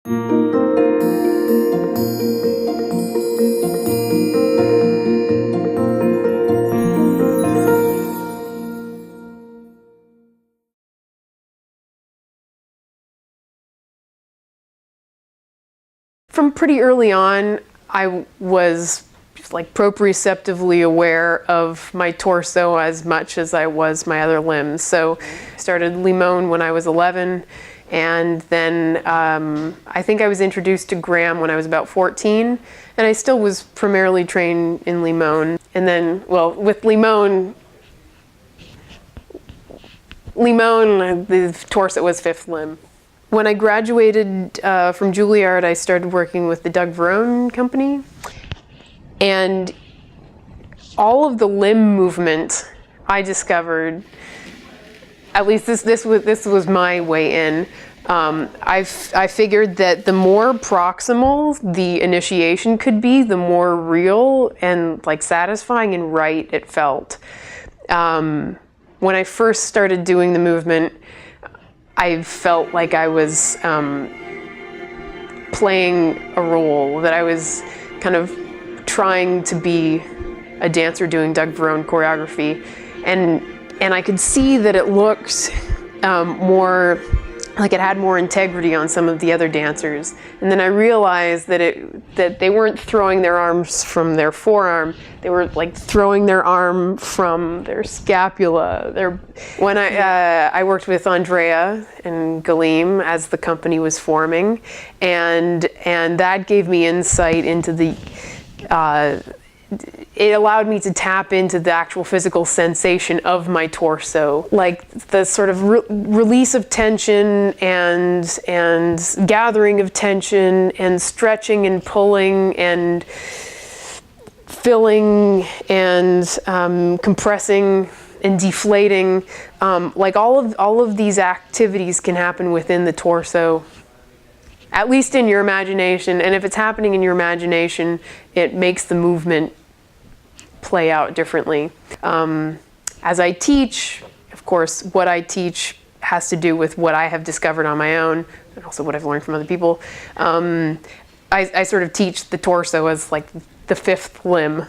From pretty early on, I was like proprioceptively aware of my torso as much as I was my other limbs. So I started Limon when I was 11, and then I think I was introduced to Gram when I was about 14, and I still was primarily trained in Limon. And then, well, with Limon, the torso was fifth limb. When I graduated from Juilliard, I started working with the Doug Verone company, and all of the limb movement I discovered, at least this was my way in. I figured that the more proximal the initiation could be, the more real and like satisfying and right it felt. When I first started doing the movement, I felt like I was playing a role, that I was kind of trying to be a dancer doing Doug Verone choreography, and I could see that it looked more like it had more integrity on some of the other dancers. And then I realized that they weren't throwing their arms from their forearm, they were like throwing their arm from their scapula. When I worked with Andrea and Gallim as the company was forming, and that gave me insight into it allowed me to tap into the actual physical sensation of my torso, like the sort of release of tension and gathering of tension and stretching and pulling and filling and compressing and deflating. Like all of these activities can happen within the torso, at least in your imagination. And if it's happening in your imagination, it makes the movement play out differently. As I teach, of course, what I teach has to do with what I have discovered on my own, and also what I've learned from other people. I sort of teach the torso as like the fifth limb.